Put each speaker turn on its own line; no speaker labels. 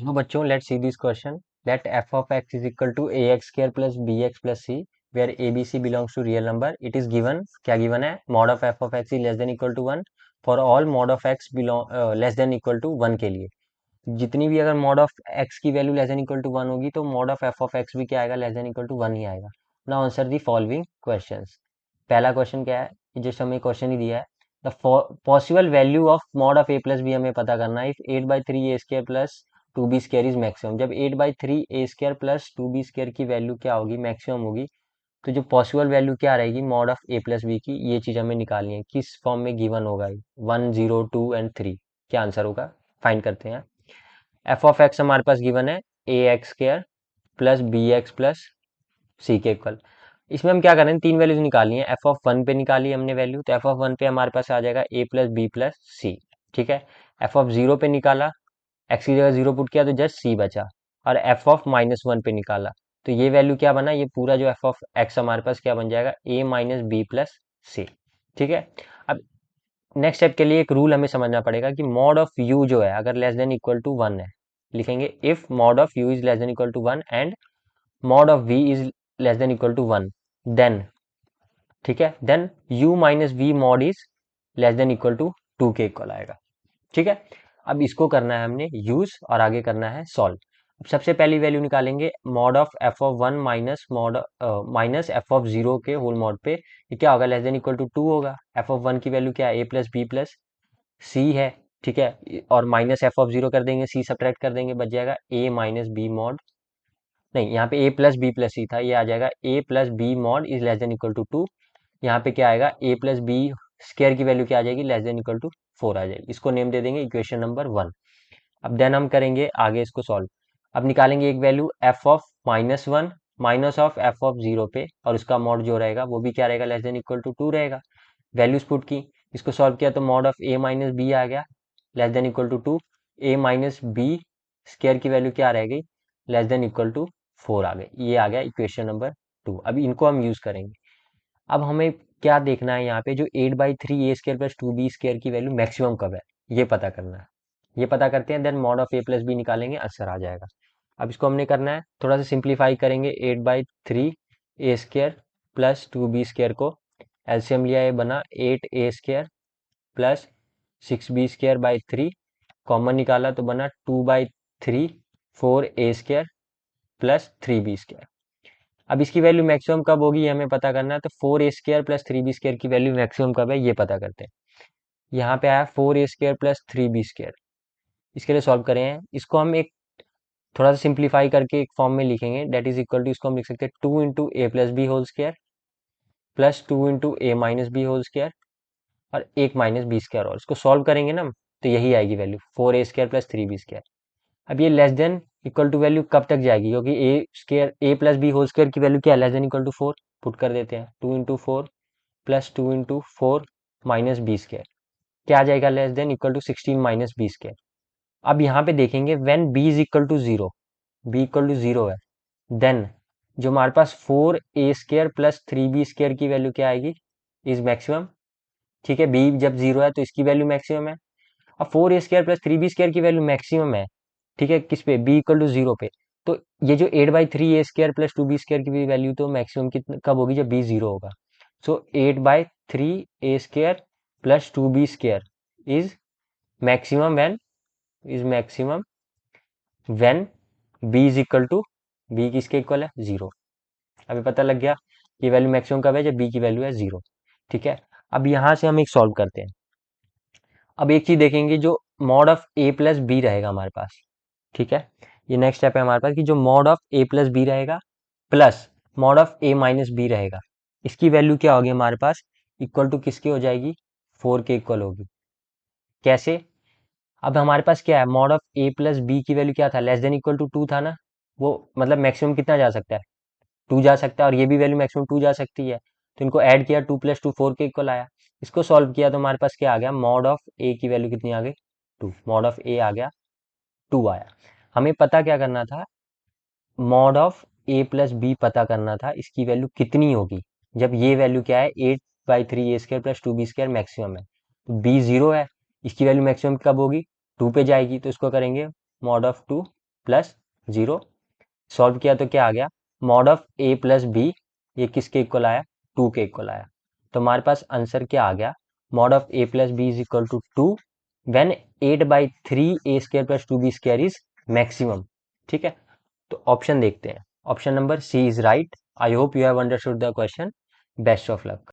Now बच्चों, let's see this question. Let f of x is equal to ax square plus bx plus c, where abc belongs to real number. It is given, क्या given है? Mod of f of x is less than equal to 1 for all mod of x belong less than equal to 1 के लिए. जितनी भी अगर mod of x की value less than equal to 1 होगी तो mod of f of x भी क्या आएगा? लेस देन इक्वल टू 1 ही आएगा. Now answer the following questions. पहला क्वेश्चन क्या है? जस्ट हमें क्वेश्चन ही दिया है. The possible value of mod of a plus b हमें पता करना है. If 8/3 a square plus 2b square is maximum. जब 8/3 a square plus 2b square की वैल्यू क्या होगी? मैक्सिमम होगी. तो जो पॉसिबल वैल्यू क्या रहेगी mod of a plus b की, ये चीज हमें निकालनी है. किस फॉर्म में गिवन होगा? 1, 0, 2 एंड 3. क्या आंसर होगा? फाइंड करते हैं. एफ ऑफ एक्स हमारे पास गिवन है a x square plus b x plus c के इक्वल. इसमें हम क्या करें? तीन वैल्यूज निकाली हैं. एफ ऑफ वन पे निकाली हमने वैल्यू, तो एफ ऑफ वन पे हमारे पास आ जाएगा ए प्लस बी प्लस सी. ठीक है. एफ ऑफ जीरो पे निकाला, एक्स की जगह जीरो पुट किया तो जस्ट सी बचा. और एफ ऑफ माइनस वन पे निकाला तो ये वैल्यू क्या बना? ये पूरा जो एफ ऑफ एक्स हमारे पास क्या बन जाएगा? ए माइनस बी प्लस सी. ठीक है. अब नेक्स्ट स्टेप के लिए एक रूल हमें समझना पड़ेगा कि मॉड ऑफ यू जो है अगर लेस देन इक्वल टू 1 है, लिखेंगे if mod of u is less than equal to 1 and mod of v is less than equal to 1, then, ठीक है, then u minus v mod is less than equal to 2 के equal आएगा. ठीक है. अब इसको करना है हमने यूज और आगे करना है सॉल्व. सबसे पहली वैल्यू निकालेंगे mod of F of one minus mod minus F of zero के होल मॉड पे. ये क्या होगा? लेस देन इक्वल टू 2 होगा. एफ ऑफ वन की वैल्यू क्या है? ए प्लस बी प्लस सी है. ठीक है. और माइनस एफ ऑफ जीरो कर देंगे, सी सब्ट्रैक्ट कर देंगे, बच जाएगा ए माइनस बी मॉड. नहीं, यहाँ पे a plus b plus c था, ये आ जाएगा a plus b mod is less than equal to 2. यहाँ पे क्या आएगा? ए प्लस बी स्क्वायर की वैल्यू क्या आ जाएगी? लेस देन इक्वल टू 4 आ जाएगी. इसको नेम दे देंगे इक्वेशन नंबर 1. अब देन हम करेंगे आगे इसको सॉल्व. अब निकालेंगे एक value F of minus one minus of F of zero पे, और उसका मॉड जो रहेगा वो भी क्या रहेगा? लेस देन इक्वल टू 2 रहेगा. वैल्यूज पुट की, इसको सॉल्व किया तो mod of a minus b आ गया less than equal to 2. A minus b square की वैल्यू क्या रहेगी? लेस देन इक्वल टू 4 आ गई. ये आ गया इक्वेशन नंबर 2. अभी इनको हम यूज करेंगे. अब हमें क्या देखना है? यहाँ पे जो 8/3 a square plus 2b square की वैल्यू मैक्सिमम कब है, ये पता करना है. ये पता करते हैं, then mod of a plus b निकालेंगे, आंसर आ जाएगा. अब इसको हमने करना है, थोड़ा सा सिंप्लीफाई करेंगे. 8/3 a square plus 2b square को एलसीएम लिया, ये बना 8a square plus 6b square by 3. Common निकाला तो बना 2/3 4a square plus 3b square. अब इसकी वैल्यू मैक्सिमम कब होगी ये हमें पता करना है. तो 4a square plus 3b square की वैल्यू मैक्सिमम कब है ये पता करते हैं. यहाँ पे आया 4a square plus 3b square. इसके लिए सॉल्व करें हैं, इसको हम एक थोड़ा सा सिंप्लीफाई करके एक फॉर्म में लिखेंगे. डेट इज इक्वल टू, इसको हम लिख सकते हैं 2 into a plus b whole square plus 2 into a minus b whole square और एक माइनस बी स्क्वायर. और इसको सॉल्व करेंगे ना तो यही आएगी value 4a square plus 3b square. अब ये less than equal to value कब तक जाएगी? क्योंकि a square a plus b whole square की वैल्यू क्या है? Less than equal to 4. Put कर देते हैं 2 into 4 plus 2 into 4 minus b square. क्या आ जाएगा? Less than equal to 16 minus b square. अब यहाँ पे देखेंगे when b is equal to zero, b equal to zero है, देन जो हमारे पास 4a square plus 3b square की वैल्यू क्या आएगी? Is maximum. ठीक है. बी जब जीरो है तो इसकी वैल्यू मैक्सिमम है. अब 4a square plus 3b square की वैल्यू मैक्सिमम है, ठीक है, किस पे? बी इक्वल टू जीरो पे. तो ये जो 8/3 a square plus 2b square की वैल्यू तो मैक्सिमम कितना कब होगी? जब बी जीरो होगा. So 8/3 a square plus 2b square is maximum when, is maximum when b is equal to, b किसके इक्वल है? जीरो. अभी पता लग गया ये वैल्यू मैक्सिमम कब है? जब बी की वैल्यू है जीरो. ठीक है. अब यहाँ से हम एक सॉल्व करते हैं. अब एक चीज देखेंगे, जो mod of a plus b रहेगा हमारे पास. ठीक है. ये नेक्स्ट स्टेप है हमारे पास कि जो mod of a plus b रहेगा plus mod of a minus b रहेगा, इसकी वैल्यू क्या होगी हमारे पास? इक्वल टू किसके हो जाएगी? 4 के इक्वल होगी. कैसे? अब हमारे पास क्या है? Mod of a plus b की वैल्यू क्या था? लेस देन इक्वल टू 2 था ना. वो मतलब मैक्सिमम कितना जा सकता है? 2 जा सकता है, और ये भी वैल्यू मैक्सिमम 2 जा सकती है. तो इनको ऐड किया, 2 प्लस 2 4 के इक्वल आया. इसको सॉल्व किया तो हमारे पास क्या आ गया? मॉड ऑफ ए की वैल्यू कितनी आ गई? 2. मॉड ऑफ ए आ गया 2 आया. हमें पता क्या करना था? Mod of a plus b पता करना था, इसकी वैल्यू कितनी होगी जब ये वैल्यू क्या है? 8/3 a square plus 2b square maximum है. तो बी जीरो है, इसकी वैल्यू मैक्सिमम कब होगी? 2 पे जाएगी. तो इसको करेंगे मॉड ऑफ 2 प्लस 0। सॉल्व किया तो क्या आ गया, mod of a plus b, ये किसके इक्वल आया, 2 के इक्वल आया। तो हमारे पास आंसर क्या आ गया, mod of a plus b is equal to 2 when 8/3 a square plus 2b square is maximum. ठीक है, तो ऑप्शन देखते हैं। Option number c is right. I hope you have understood the question. Best of luck.